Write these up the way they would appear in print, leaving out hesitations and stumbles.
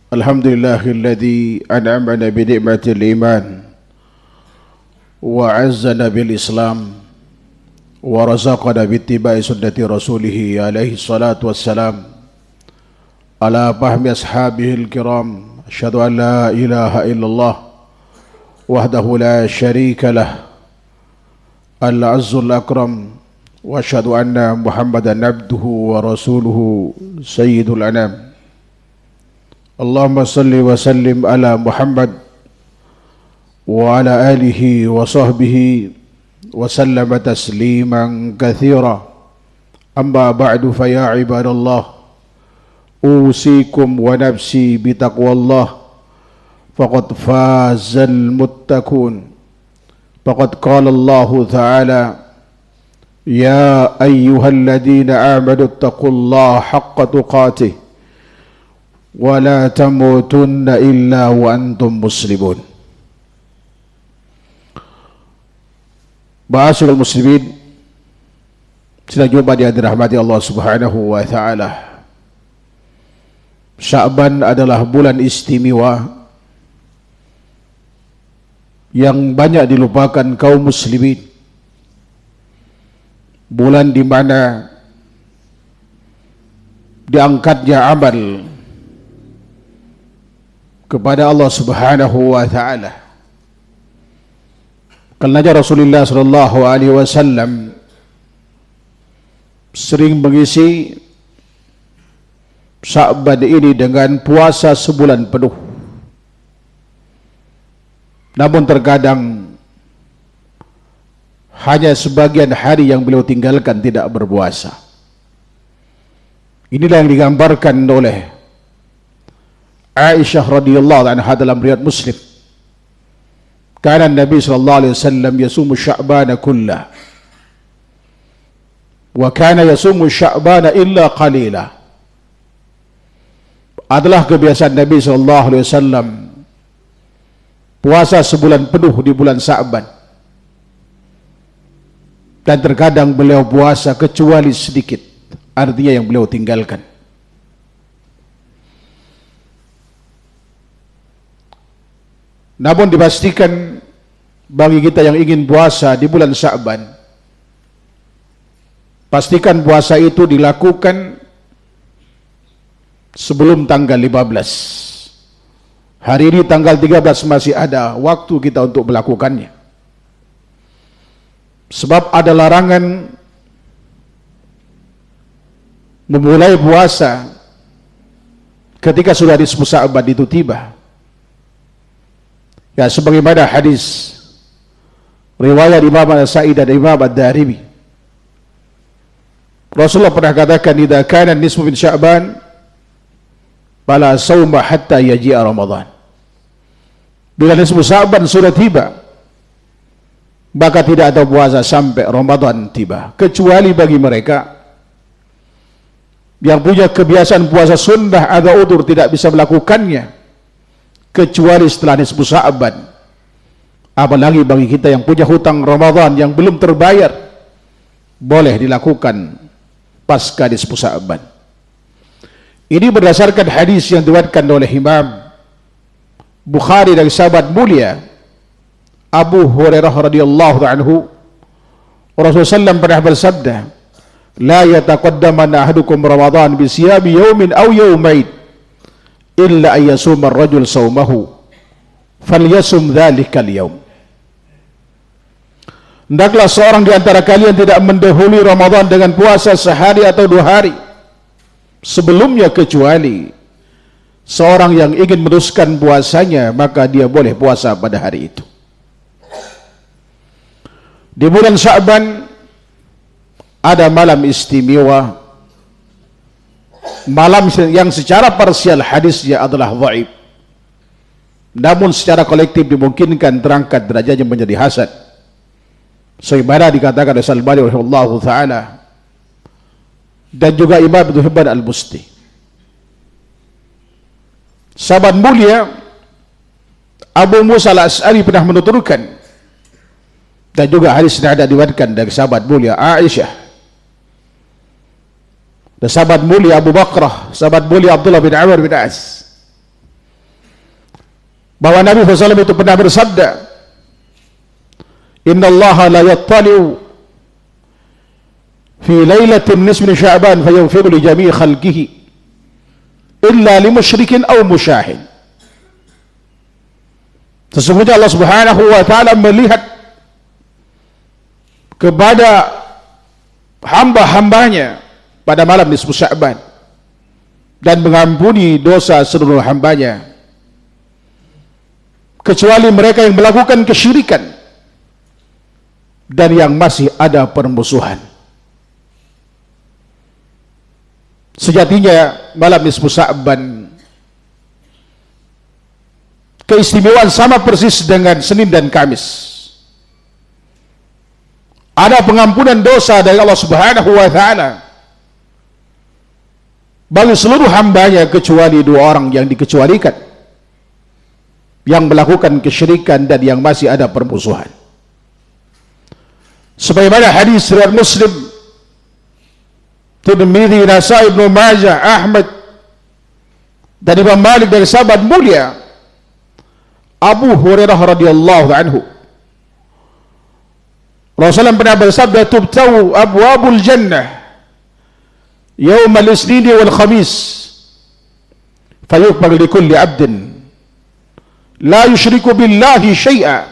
Alhamdulillahilladzi an'amana bi ni'matil iman wa 'azzana bil Islam wa razaqana bi ittiba'i sunnati rasulih alaihi salatu wassalam ala fahmi ashabihil kiram. Asyhadu an la ilaha illallah wahdahu la syarika lah al-'azzul akram wa asyhadu anna Muhammadan abduhu wa rasuluhu sayyidul anam. Allahumma salli wa sallim ala Muhammad wa ala alihi wa sahbihi wa sallama tasliman katsira. Amma ba'du, fa ya ibadallah, usikum wa nafsi bi taqwallah faqad fazal muttaqun. Faqad qala Allah ta'ala, ya ayyuhalladzina amanu taqullaha haqqa tuqatih wa la tamutunna illa wa antum muslimun. Ma'asyiral muslimin, sidang Jumat yang dirahmati Allah Subhanahu wa taala. Sya'ban adalah bulan istimewa yang banyak dilupakan kaum muslimin. Bulan di mana diangkatnya amal kepada Allah Subhanahu wa taala. Karena Rasulullah sallallahu alaihi wasallam sering mengisi Sya'ban ini dengan puasa sebulan penuh. Namun terkadang hanya sebagian hari yang beliau tinggalkan tidak berpuasa. Inilah yang digambarkan oleh Aisyah radhiyallahu anha dalam riwayat Muslim. Kana Nabi sallallahu alaihi wasallam yasumu Sya'bana kullah. Wa kana yasumu Sya'bana illa qalila. Adalah kebiasaan Nabi sallallahu alaihi wasallam puasa sebulan penuh di bulan Sya'ban. Dan terkadang beliau puasa kecuali sedikit, artinya yang beliau tinggalkan. Namun dipastikan bagi kita yang ingin puasa di bulan Sya'ban, pastikan puasa itu dilakukan sebelum tanggal 15. Hari ini tanggal 13 masih ada waktu kita untuk melakukannya. Sebab ada larangan memulai puasa ketika sudah disebut Sya'ban itu tiba. Ya, sebagaimana hadis riwayat Imam An-Nasa'i dan Imam Ad-Darimi, Rasulullah pernah katakan, idza kana nisfu min Sya'ban fala shauma hatta yaji'a Ramadan. Bila nisfu Sya'ban sudah tiba, maka tidak ada puasa sampai Ramadan tiba, kecuali bagi mereka yang punya kebiasaan puasa sunnah atau udzur tidak bisa melakukannya kecuali setelah nisfu Sya'ban. Apalagi bagi kita yang punya hutang Ramadan yang belum terbayar, boleh dilakukan pasca nisfu Sya'ban. Ini berdasarkan hadis yang diriwayatkan oleh Imam Bukhari dari sahabat mulia Abu Hurairah radhiyallahu anhu. Rasulullah SAW pernah bersabda, la yataqaddamanna ahadukum Ramadan bi siyami yawmin aw yawmain illa ayyasuma ar-rajul saumahu falyasum dzalikal yaum. Hendaklah seorang di antara kalian tidak mendahului Ramadan dengan puasa sehari atau 2 hari sebelumnya, kecuali seorang yang ingin meneruskan puasanya, maka dia boleh puasa pada hari itu. Di bulan Sya'ban ada malam istimewa, malam yang secara parsial hadisnya adalah dhaif, namun secara kolektif dimungkinkan terangkat derajatnya menjadi hasan. Sebagaimana dikatakan oleh Al-Albani rahimahullahu taala dan juga Imam Ibnu Hibban Al-Busti. Sahabat mulia Abu Musa Al-Asy'ari pernah menuturkan, dan juga hadis ini ada diriwayatkan dari sahabat mulia Aisyah, dan sahabat mulia Abu Bakrah, sahabat mulia Abdullah bin Amr bin As, bahwa Nabi SAW itu pernah bersabda, Inna Allah la yattali'u fi lailatin nisfi Sya'ban fayaghfiru li jami'i khalqihi illa li musyrikin aw musyahin. Sesungguhnya Allah Subhanahu wa taala melihat kepada hamba-hambanya pada malam nisfu Sya'ban dan mengampuni dosa seluruh hambanya kecuali mereka yang melakukan kesyirikan dan yang masih ada permusuhan. Sejatinya malam nisfu Sya'ban keistimewaan sama persis dengan Senin dan Kamis. Ada pengampunan dosa dari Allah Subhanahu wa taala bagi seluruh hambanya kecuali dua orang yang dikecualikan, yang melakukan kesyirikan dan yang masih ada permusuhan. Sebagaimana hadis riwayat Muslim, Tirmidzi, Nasai, Ibnu Majah, Ahmad dan Imam Malik dari sahabat mulia Abu Hurairah radhiyallahu anhu, Rasulullah pernah bersabda, "Tubtau abwabul jannah yaumal isnini wal khamis fayuqbal li kulli 'abdin la yushriku billahi syai'a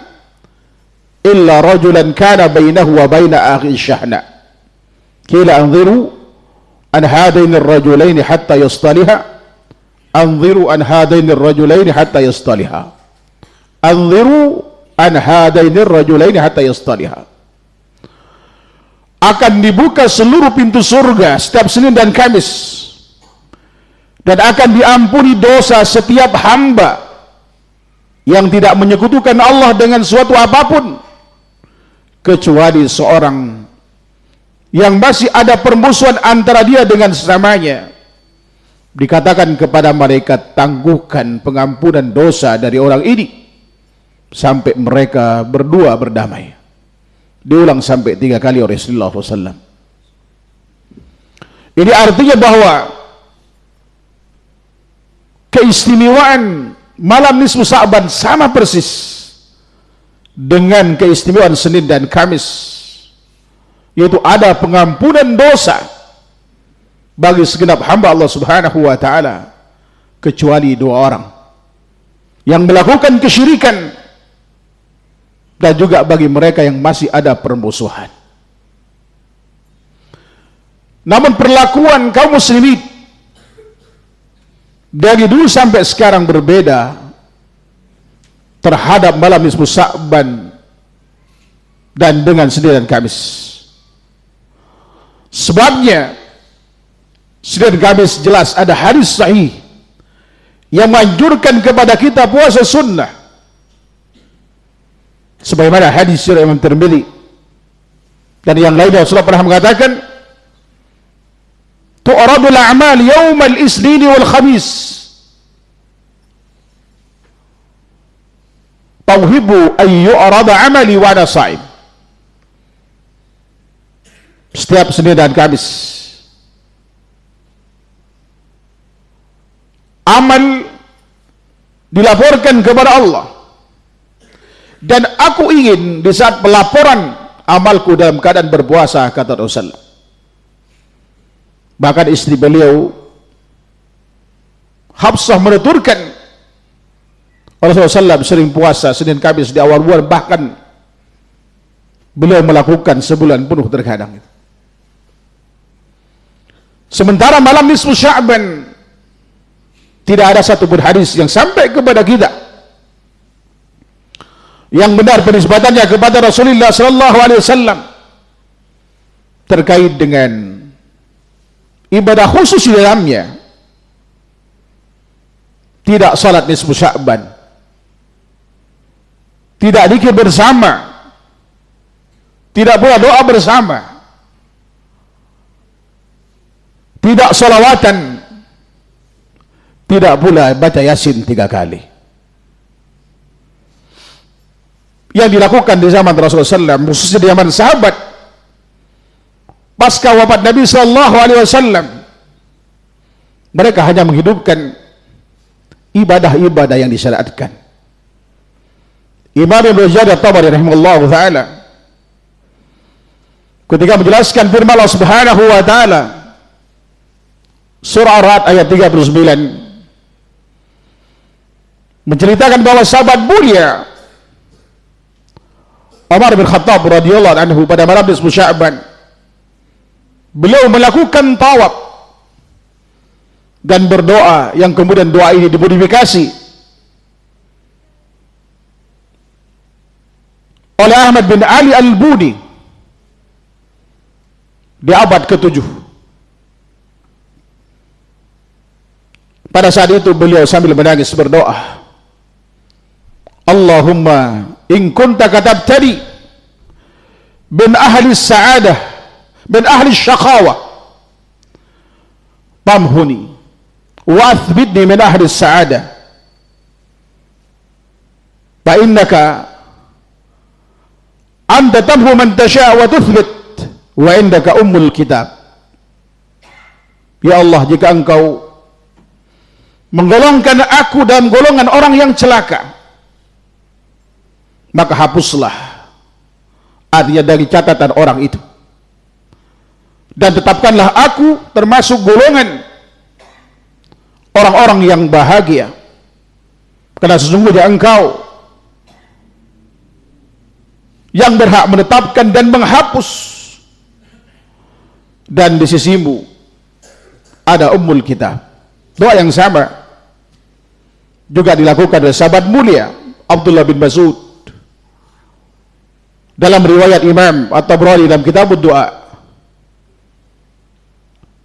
illa rajulan kana bainahu wa baina akhi syahna qila anziru an hadaini ar-rajulaini hatta yastaliha anziru an hadaini ar-rajulaini hatta yastaliha anziru an hadaini ar-rajulaini hatta yastaliha." Akan dibuka seluruh pintu surga setiap Senin dan Kamis, dan akan diampuni dosa setiap hamba yang tidak menyekutukan Allah dengan suatu apapun kecuali seorang yang masih ada permusuhan antara dia dengan sesamanya. Dikatakan kepada malaikat, tangguhkan pengampunan dosa dari orang ini sampai mereka berdua berdamai. Diulang sampai 3 kali oleh Rasulullah SAW. Ini artinya bahwa keistimewaan malam nisfu Sya'ban sama persis dengan keistimewaan Senin dan Kamis, yaitu ada pengampunan dosa bagi segenap hamba Allah Subhanahu wa taala kecuali dua orang yang melakukan kesyirikan dan juga bagi mereka yang masih ada permusuhan. Namun perlakuan kaum muslimin dari dulu sampai sekarang berbeda terhadap malam nisfu Sya'ban dan dengan Senin dan Kamis. Sebabnya Senin dan Kamis jelas ada hadis sahih yang menganjurkan kepada kita puasa sunnah. Sebagaimana hadis riwayat Imam Tirmidzi dan yang lainnya, Rasulullah pernah mengatakan, tu'radul a'mal yaumal isnini wal khamis tauhibu an yu'rada amali wa ana sha'im. Setiap Senin dan Kamis amal dilaporkan kepada Allah, dan aku ingin di saat pelaporan amalku dalam keadaan berpuasa, kata Rasulullah. Bahkan istri beliau Hafsah menuturkan Rasulullah SAW sering puasa Senin Kamis di awal bulan, bahkan beliau melakukan sebulan penuh terkadang. Sementara malam nisfu Sya'ban tidak ada satu pun hadis yang sampai kepada kita yang benar penisbatannya kepada Rasulullah sallallahu alaihi wasallam terkait dengan ibadah khusus di dalamnya. Tidak salat nisfu Sya'ban, tidak zikir bersama, tidak pula doa bersama, tidak salawatan, tidak pula baca Yasin 3 kali. Yang dilakukan di zaman Rasulullah SAW, khususnya di zaman sahabat pasca wafat Nabi Sallallahu Alaihi Wasallam, mereka hanya menghidupkan ibadah-ibadah yang disyariatkan Imam Ibnu Jarir At-Tabari rahimahullahu taala ketika menjelaskan firman Allah Subhanahu wa taala surah Ar-Ra'd ayat 39 menceritakan bahwa sahabat mulia Umar bin Khattab radhiyallahu anhu pada malam nisfu Sya'ban beliau melakukan tawaf dan berdoa yang kemudian doa ini dimodifikasi oleh Ahmad bin Ali Al-Buni di abad ke-7. Pada saat itu beliau sambil menangis berdoa, Allahumma in kunta katabtani bin ahli sa'adah bin ahli syaqawa famhuni wa athbitni min ahli sa'adah fa innaka anta tamhu man tasha' wa tuthbit wa indaka ummul kitab. Ya Allah, jika engkau menggolongkan aku dalam golongan orang yang celaka, maka hapuslah artinya dari catatan orang itu, dan tetapkanlah aku termasuk golongan orang-orang yang bahagia, karena sesungguhnya engkau yang berhak menetapkan dan menghapus, dan di sisimu ada ummul kitab. Doa yang sama juga dilakukan oleh sahabat mulia Abdullah bin Mas'ud dalam riwayat Imam At-Tabrani dalam kitab doa,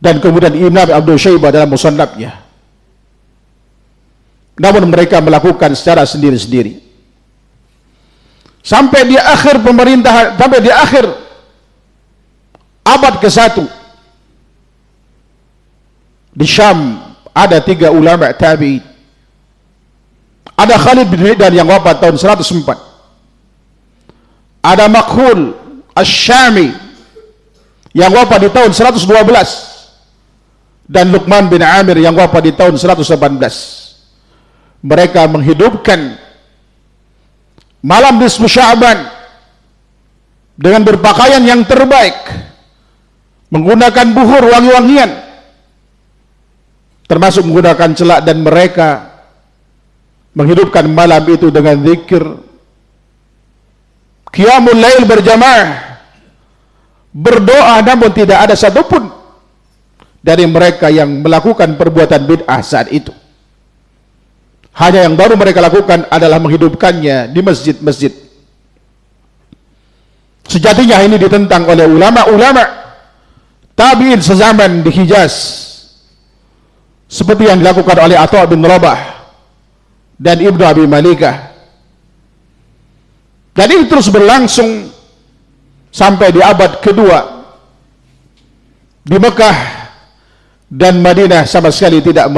dan kemudian Imam Abdul Syaibah dalam musannafnya. Namun mereka melakukan secara sendiri-sendiri sampai di akhir pemerintahan, sampai di akhir abad ke-1 di Syam ada 3 ulama tabi'in. Ada Khalid bin Mihdan yang wafat tahun 104, ada Makhul Asy-Syami yang wafat di tahun 112, dan Luqman bin Amir yang wafat di tahun 118. Mereka menghidupkan malam nisfu Sya'ban dengan berpakaian yang terbaik, menggunakan buhur wangi-wangian, termasuk menggunakan celak, dan mereka menghidupkan malam itu dengan zikir, qiyamul lail berjamaah, berdoa. Namun tidak ada satupun dari mereka yang melakukan perbuatan bid'ah saat itu. Hanya yang baru mereka lakukan adalah menghidupkannya di masjid-masjid. Sejatinya ini ditentang oleh ulama-ulama tabi'in sezaman di Hijaz, seperti yang dilakukan oleh Atha bin Rabah dan Ibnu Abi Malikah. Dan ini terus berlangsung sampai di abad kedua. Di Mekah dan Madinah sama sekali tidak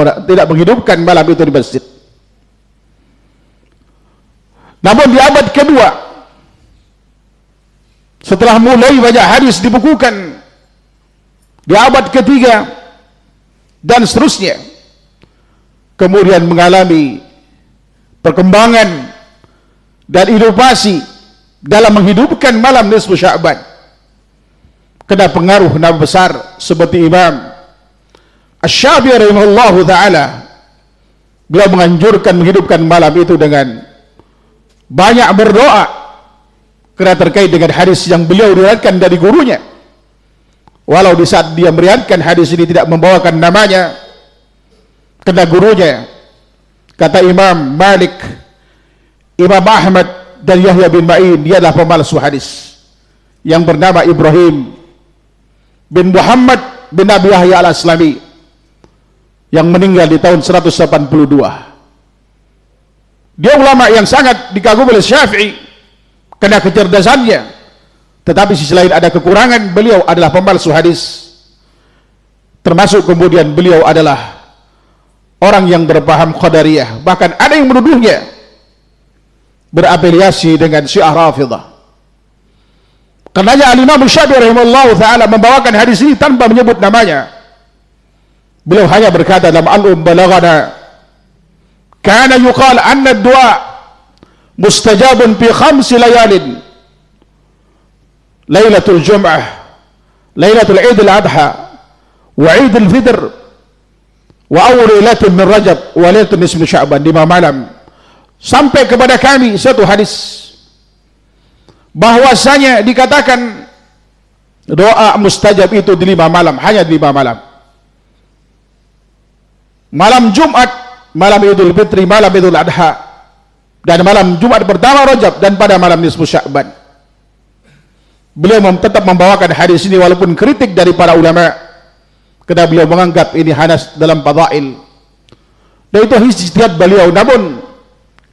menghidupkan malam itu di masjid. Namun di abad kedua, setelah mulai banyak hadis dibukukan, di abad ketiga dan seterusnya, kemudian mengalami perkembangan dan inovasi dalam menghidupkan malam nisfu Sya'ban. Kena pengaruh nama besar seperti Imam Asy-Syafi'i rahimahullahu taala. Beliau menganjurkan menghidupkan malam itu dengan banyak berdoa, karena terkait dengan hadis yang beliau riwayatkan dari gurunya. Walau di saat dia meriwayatkan hadis ini tidak membawakan namanya, karena gurunya, kata Imam Malik, Imam Ahmad dan Yahya bin Ma'in, dia adalah pemalsu hadis yang bernama Ibrahim bin Muhammad bin Abi Yahya al-Aslami, yang meninggal di tahun 182. Dia ulama yang sangat dikagumi oleh Syafi'i karena kecerdasannya, tetapi sisi lain ada kekurangan. Beliau adalah pemalsu hadis, termasuk kemudian beliau adalah orang yang berpaham Qadariyah. Bahkan ada yang menuduhnya berafiliasi dengan Syiah Rafidhah. Karenanya Al-Imam Syafi'i rahimahullah ta'ala membawakan hadis ini tanpa menyebut namanya. Beliau hanya berkata dalam Al-Balaghana, kana yuqal anna ad-du'a mustajabun fi 5 layalin, Lailatul Jum'ah, Lailatul Idul Adha, wa Idul Fitr, wa awal lailatin min Rajab, wa lailatul nisfi Sya'ban, 5 malam. Sampai kepada kami satu hadis bahwasanya dikatakan doa mustajab itu di 5 malam, hanya di 5 malam. Malam Jumat, malam Idul Fitri, malam Idul Adha, dan malam Jumat pertama Rajab, dan pada malam nisfu Sya'ban. Beliau tetap membawakan hadis ini walaupun kritik dari para ulama, karena beliau menganggap ini hadas dalam fadail. Dan itu ijtihad beliau, namun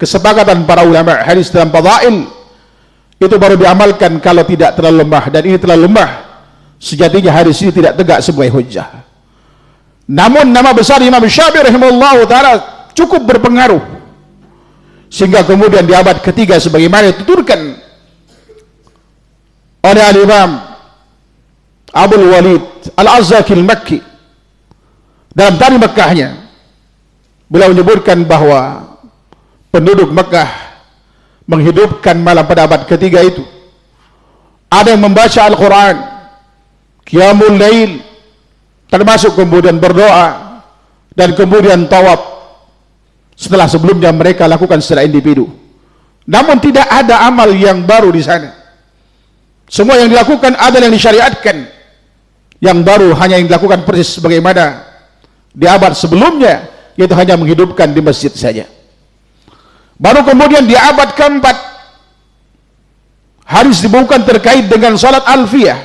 kesepakatan para ulama, hadis dalam fadail itu baru diamalkan kalau tidak terlalu lemah, dan ini terlalu lemah. Sejatinya hadis ini tidak tegak sebagai hujjah. Namun nama besar Imam Syafi'i rahimahullah ta'ala cukup berpengaruh, sehingga kemudian di abad ketiga sebagaimana dituturkan oleh Al-Imam Abul Walid Al-Azzaki Al-Makki dalam Tarikh Mekkahnya, beliau menyebutkan bahwa penduduk Mekkah menghidupkan malam pada abad ketiga itu. Ada yang membaca Al-Quran, Qiyamul Lail, termasuk kemudian berdoa, dan kemudian tawaf setelah sebelumnya mereka lakukan secara individu. Namun tidak ada amal yang baru di sana. Semua yang dilakukan adalah yang disyariatkan. Yang baru hanya yang dilakukan persis sebagaimana di abad sebelumnya, yaitu hanya menghidupkan di masjid saja. Baru kemudian di abad keempat hadis dibukukan terkait dengan salat alfiyah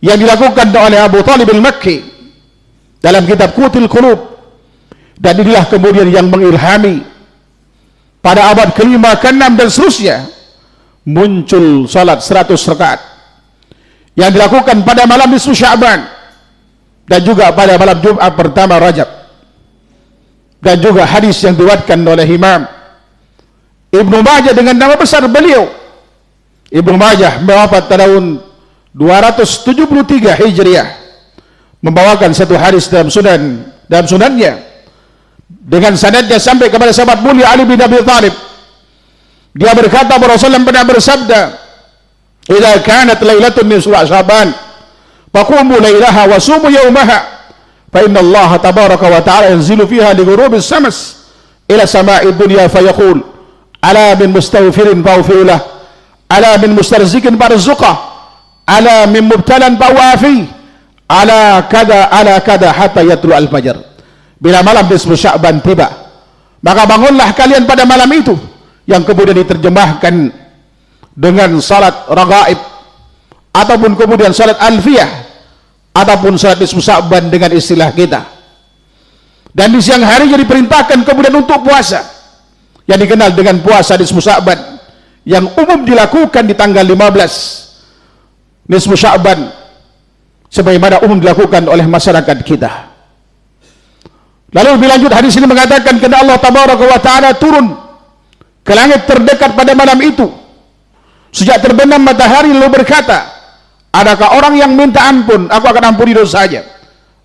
yang dilakukan oleh Abu Talib al-Makki dalam kitab Qutil Qulub, dan inilah kemudian yang mengilhami pada abad kelima, ke-6 dan seterusnya muncul salat 100 rakaat yang dilakukan pada malam nisfu Sya'ban dan juga pada malam Jumat pertama Rajab. Dan juga hadis yang diriwayatkan oleh Imam Ibnu Majah dengan nama besar beliau. Ibnu Majah wafat tahun 273 Hijriah, membawakan satu hadis dalam sunannya dengan sanadnya sampai kepada sahabat mulia Ali bin Abi Thalib. Dia berkata bahwa Rasulullah pernah bersabda, "Idza kanat lailatun min Sya'ban, faqumu lailaha wa sumu yawmaha, fa inna Allah tabaraka wa ta'ala yanzilu fiha li ghurubis syams ila sama'id dunya fa yaqul, ala min mustaghfirin faghfir lahu, ala min mustarzikin farzuqah, ala min mubtalan fawafi, ala kada hatta yatlu al-fajr." Bila malam nisfu Sya'ban tiba, maka bangunlah kalian pada malam itu, yang kemudian diterjemahkan dengan salat ragaib, ataupun kemudian salat alfiyah, ataupun salat nisfu Sya'ban dengan istilah kita. Dan di siang harinya diperintahkan kemudian untuk puasa, yang dikenal dengan puasa nisfu Sya'ban, yang umum dilakukan di tanggal 15 nisfu Sya'ban, sebagaimana umum dilakukan oleh masyarakat kita. Lalu berlanjut hadis ini mengatakan, karena Allah tabaraka wa ta'ala turun ke langit terdekat pada malam itu sejak terbenam matahari, lalu berkata, adakah orang yang minta ampun, aku akan ampuni dosanya.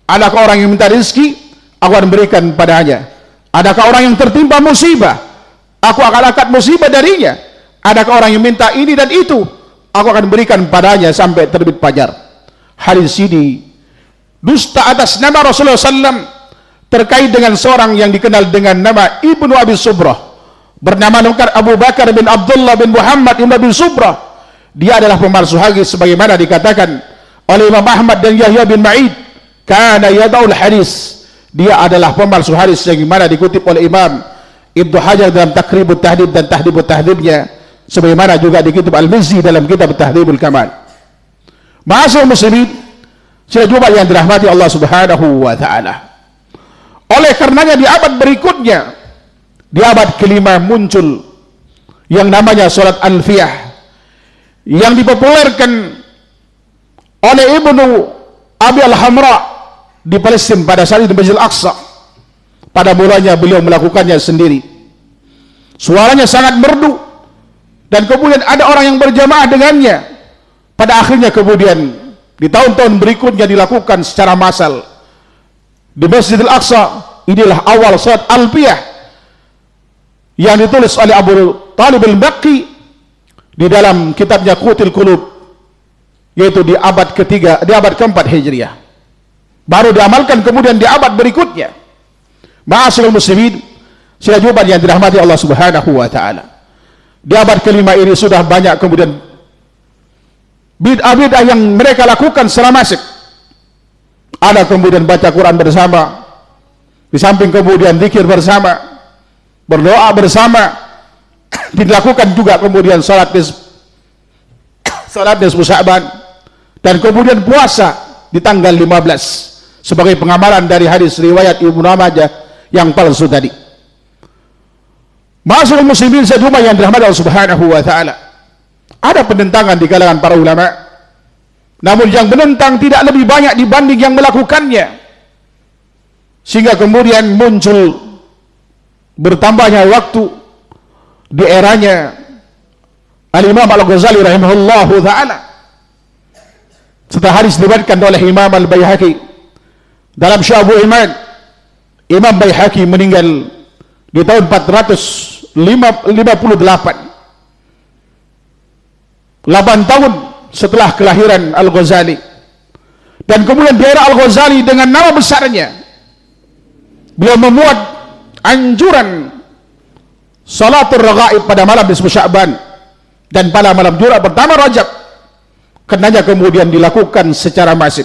Adakah orang yang minta rezeki, aku akan berikan padanya. Adakah orang yang tertimpa musibah, aku akan angkat musibah darinya. Adakah orang yang minta ini dan itu, aku akan berikan padanya sampai terbit fajar. Hadis ini dusta atas nama Rasulullah SAW terkait dengan seorang yang dikenal dengan nama Ibnu Abi Subrah, bernama lengkap Abu Bakar bin Abdullah bin Muhammad bin Abi Subrah. Dia adalah pemalsu hadis sebagaimana dikatakan oleh Imam Ahmad dan Yahya bin Ma'id, kana yada'ul hadis, dia adalah pemalsu hadis, yang mana dikutip oleh Imam Ibnu Hajar dalam Taqribut Tahdhib dan Tahdhibut Tahdhibnya, sebagaimana juga dikutip Al-Mizzi dalam kitab Tahdhibul Kamal. Ma'asyiral muslimin, sila jumpa yang dirahmati Allah Subhanahu wa ta'ala. Oleh karenanya di abad berikutnya, di abad kelima, muncul yang namanya salat alfiyah yang dipopulerkan oleh Ibnu Abi Al-Hamra di Palestina pada saat itu, di Masjid Al-Aqsa. Pada mulanya beliau melakukannya sendiri, suaranya sangat merdu, dan kemudian ada orang yang berjamaah dengannya. Pada akhirnya kemudian di tahun-tahun berikutnya dilakukan secara massal di Masjid Al-Aqsa. Inilah awal salat alfiyah yang ditulis oleh Abu Talib al-Baqi di dalam kitabnya Qutil Qulub, yaitu di abad ketiga, di abad keempat Hijriah. Baru diamalkan kemudian di abad berikutnya. Ma'asyiral muslimin, sila Jumat yang dirahmati Allah Subhanahu wa taala. Di abad kelima ini sudah banyak kemudian bid'ah-bid'ah yang mereka lakukan secara masif. Ada kemudian baca Quran bersama, di samping kemudian zikir bersama, berdoa bersama, dilakukan juga kemudian salat nisfu Sya'ban, dan kemudian puasa di tanggal 15 sebagai pengamalan dari hadis riwayat Ibnu Majah yang palsu tadi. Ma'asyiral muslimin sejumlah yang dirahmati Allah Subhanahu wa taala. Ada penentangan di kalangan para ulama, namun yang menentang tidak lebih banyak dibanding yang melakukannya, sehingga kemudian muncul bertambahnya waktu di eranya Al-Imam Al-Ghazali rahimahullahu ta'ala. Setelah hadis diriwayatkan oleh Imam Al-Baihaqi dalam Syu'abul Iman, Imam Baihaqi meninggal di tahun 458, 8 tahun setelah kelahiran Al-Ghazali. Dan kemudian di era Al-Ghazali dengan nama besarnya, beliau memuat anjuran salatul raghaib pada malam nisfu Sya'ban dan pada malam Jumat pertama Rajab, karenanya kemudian dilakukan secara masif.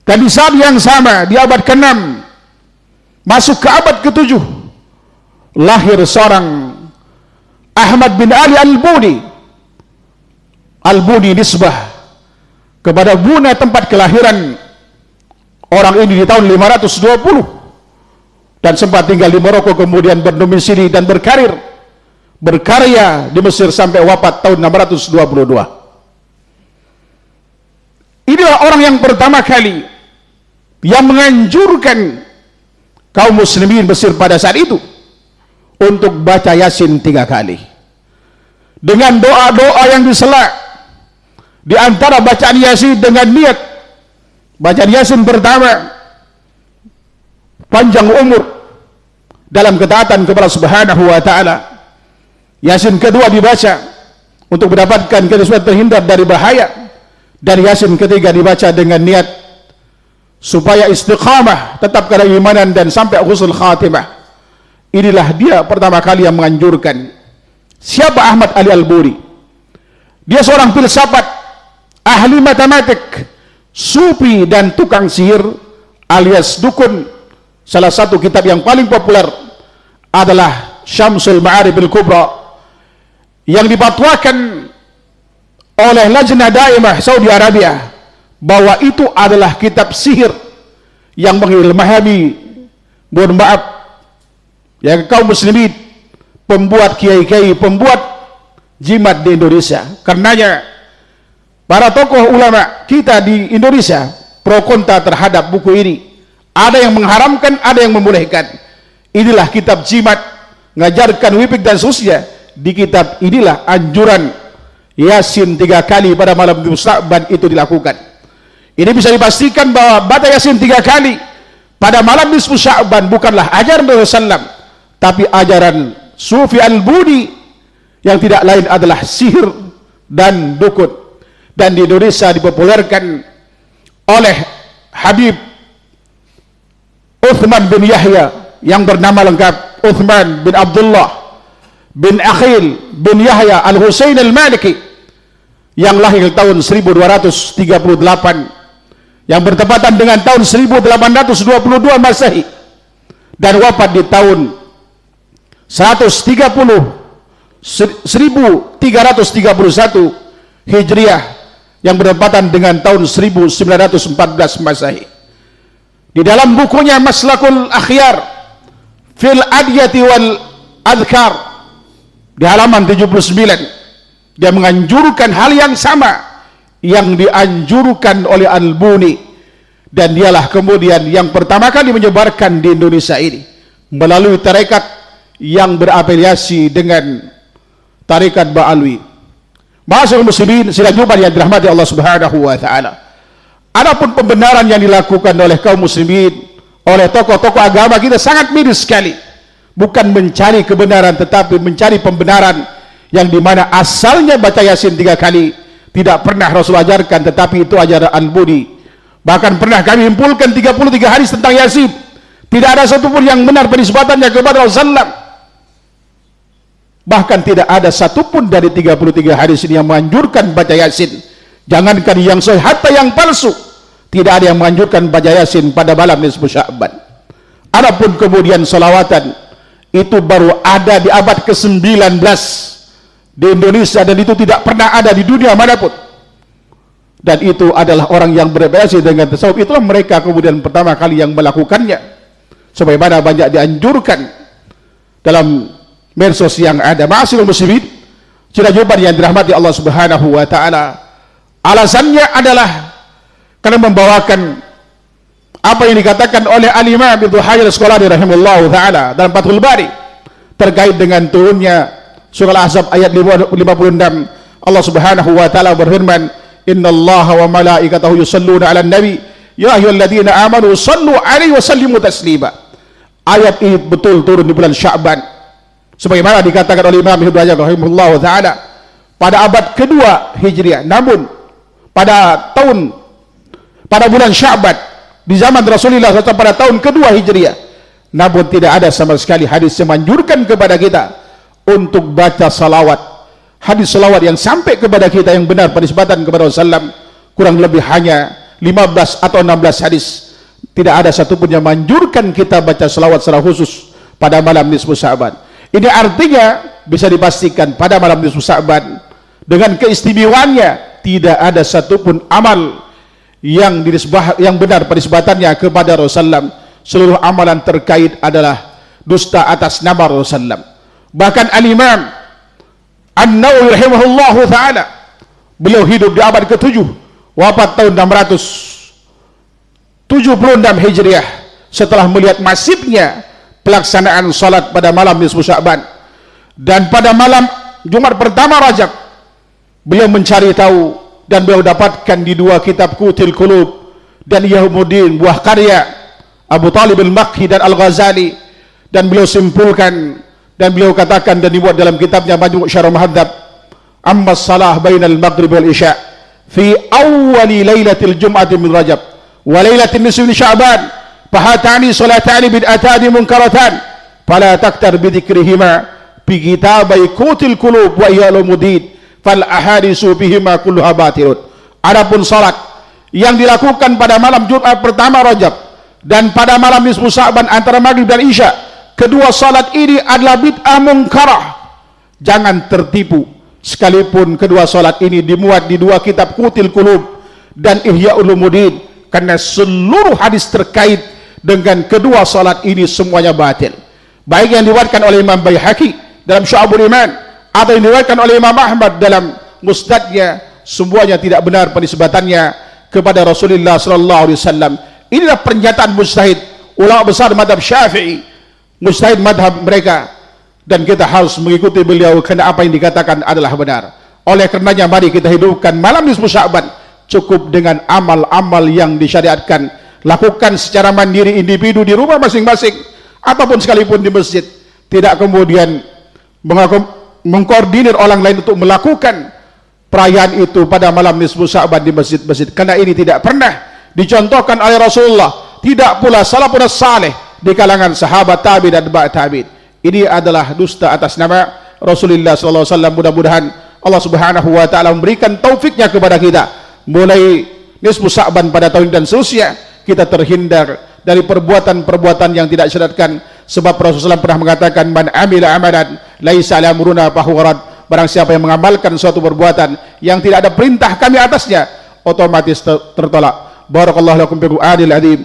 Dan di saat yang sama, di abad ke-6 masuk ke abad ke-7, lahir seorang Ahmad bin Ali Al-Buni. Al-Buni nisbah kepada Buna, tempat kelahiran orang ini di tahun 520, dan sempat tinggal di Maroko, kemudian berdomisili dan berkarya di Mesir sampai wafat tahun 622. Inilah orang yang pertama kali yang menganjurkan kaum muslimin Mesir pada saat itu untuk baca Yasin 3 kali dengan doa-doa yang disela. Di antara bacaan Yasin dengan niat bacaan Yasin pertama panjang umur dalam ketaatan kepada Subhanahu wa taala. Yasin kedua dibaca untuk mendapatkan kesulitan terhindar dari bahaya, dan Yasin ketiga dibaca dengan niat supaya istiqamah, tetap pada keimanan dan sampai husnul khatimah. Inilah dia pertama kali yang menganjurkan. Siapa Ahmad Ali Al-Buni? Dia seorang filsafat, ahli matematik, sufi dan tukang sihir alias dukun. Salah satu kitab yang paling populer adalah Syamsul Ma'arif Al-Kubra yang difatwakan oleh Lajnah Daimah Saudi Arabia bahwa itu adalah kitab sihir yang mengilhami, mohon maaf ya, kaum muslimin, pembuat kiai-kiai, pembuat jimat di Indonesia. Karenanya para tokoh ulama kita di Indonesia pro kontra terhadap buku ini. Ada yang mengharamkan, ada yang membolehkan. Inilah kitab jimat, ngajarkan wipik dan seterusnya. Di kitab inilah anjuran Yasin 3 kali pada malam Sya'ban itu dilakukan. Ini bisa dipastikan bahwa baca Yasin 3 kali pada malam nisfu Sya'ban bukanlah ajaran Rasulullah SAW, tapi ajaran Sufi Al-Buni yang tidak lain adalah sihir dan dukun. Dan di Indonesia dipopulerkan oleh Habib Uthman bin Yahya yang bernama lengkap Uthman bin Abdullah bin Akhil bin Yahya Al-Husain Al-Maliki, yang lahir tahun 1238 yang bertepatan dengan tahun 1822 Masehi, dan wafat di tahun 1331 Hijriah yang bertepatan dengan tahun 1914 Masehi. Di dalam bukunya Maslakul Akhyar fil Adiyati wal Adhkar di halaman 79, dia menganjurkan hal yang sama yang dianjurkan oleh Al-Buni, dan dialah kemudian yang pertama kali menyebarkan di Indonesia ini melalui tarekat yang berafiliasi dengan tarekat Ba'alwi. Ma'asyiral muslimin sidang Jumat yang dirahmati Allah Subhanahu wa taala. Adapun pembenaran yang dilakukan oleh kaum muslimin, oleh tokoh-tokoh agama kita sangat miris sekali. bukan mencari kebenaran tetapi mencari pembenaran, yang dimana asalnya baca Yasin 3 kali tidak pernah Rasul ajarkan, tetapi itu ajaran Al-Budi. Bahkan pernah kami himpulkan 33 hadis tentang Yasin, tidak ada satupun yang benar penisbatannya kepada Rasulullah. Bahkan tidak ada satupun dari 33 hadis ini yang menganjurkan baca Yasin. Jangankan yang sahih, hatta yang palsu tidak ada yang menganjurkan baca Yasin pada malam nisfu Sya'ban. Adapun kemudian salawatan, itu baru ada di abad ke-19 di Indonesia, dan itu tidak pernah ada di dunia manapun. Dan itu adalah orang yang berrelasi dengan tasawuf, itulah mereka kemudian pertama kali yang melakukannya. Sebagaimana banyak dianjurkan dalam medsos yang ada. Ma'asyiral muslimin, ciri jawaban yang dirahmati Allah Subhanahu wa taala, alasannya adalah karena membawakan apa yang dikatakan oleh Al-Imam Ibnu Hajar Al-Asqalani rahimahullah taala dalam Fathul Bari terkait dengan turunnya surah Al-Ahzab ayat 56. Allah Subhanahu wa taala berfirman, "Innallaha wa malaikatahu yusholluna 'alan nabi, ya ayyuhalladzina amanu shallu 'alaihi wa sallimu taslima." Ayat ini betul turun di bulan Sya'ban, sebagaimana dikatakan oleh Imam Ibnu Hajar rahimahullah taala pada abad kedua Hijriah. Namun pada bulan Sya'ban di zaman Rasulullah SAW pada tahun kedua Hijriah, namun tidak ada sama sekali hadis yang menganjurkan kepada kita untuk baca salawat. Hadis salawat yang sampai kepada kita yang benar penisbatan kepada Rasulullah kurang lebih hanya 15 atau 16 hadis. Tidak ada satupun yang menganjurkan kita baca salawat secara khusus pada malam nisfu Sya'ban. Ini artinya bisa dipastikan pada malam nisfu Sya'ban dengan keistimewaannya tidak ada satupun amal yang benar penisbatannya kepada Rasulullah. Seluruh amalan terkait adalah dusta atas nama Rasulullah. Bahkan Al-Imam An-Nawawi rahimahullahu taala, beliau hidup di abad ke-7, wafat tahun 676 Hijriah, setelah melihat masifnya pelaksanaan salat pada malam nisfu Sya'ban. Dan pada malam Jumat pertama Rajab, beliau mencari tahu dan beliau dapatkan di dua kitab Qutil Qulub dan Yahumuddin, buah karya Abu Talib al-Makki dan Al-Ghazali, dan beliau simpulkan dan beliau katakan dan dibuat dalam kitabnya Majmu' Syarah Muhadzab, amma salah bainal maghrib wal isya fi awwali lailatil jum'ati min Rajab wa lailatin nisfi min Sya'ban fahatani salatani bid'atani munkaratan fala taktar bidzikrihima bi kitabai Qutil Qulub wa Yahumuddin fal ahadisu bihima kulluha batilun. Adapun salat yang dilakukan pada malam Jumat pertama Rajab dan pada malam nisfu Sya'ban antara maghrib dan isya, kedua salat ini adalah bid'ah munkarah. Jangan tertipu, sekalipun kedua salat ini dimuat di dua kitab Qutil Qulub dan Ihya Ulumuddin, karena seluruh hadis terkait dengan kedua salat ini semuanya batil. Baik yang diriwayatkan oleh Imam Baihaqi dalam Syu'abul Iman atau yang diriwayatkan oleh Imam Ahmad dalam Musnadnya, semuanya tidak benar penisbatannya kepada Rasulullah sallallahu alaihi wasallam. Inilah pernyataan mujtahid ulama besar mazhab Syafi'i, mujtahid madhab mereka, dan kita harus mengikuti beliau karena apa yang dikatakan adalah benar. Oleh karenanya mari kita hidupkan malam nisfu Sya'ban cukup dengan amal-amal yang disyariatkan, lakukan secara mandiri individu di rumah masing-masing ataupun sekalipun di masjid. Tidak kemudian mengkoordinir orang lain untuk melakukan perayaan itu pada malam nisfu Sya'ban di masjid-masjid, karena ini tidak pernah dicontohkan oleh Rasulullah, tidak pula salafun saleh di kalangan sahabat tabi dan ba'd tabi. Ini adalah dusta atas nama Rasulullah sallallahu alaihi wasallam. Mudah-mudahan Allah Subhanahu wa taala memberikan taufiknya kepada kita, mulai nisfu Sya'ban pada tahun dan seterusnya kita terhindar dari perbuatan-perbuatan yang tidak disyariatkan, sebab Rasulullah pernah mengatakan, man amila amalan laisa ala amruna fahuwa rad. Barang siapa yang mengamalkan suatu perbuatan yang tidak ada perintah kami atasnya, otomatis tertolak. Barakallahu lakum bil Qur'anil azim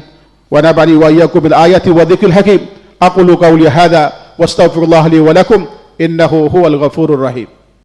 wa nabani wa iyyakum bil ayati wa dzikril hakim. Aqulu qawli hadza wastaghfirullah li wa lakum innahu huwal ghafurur rahim.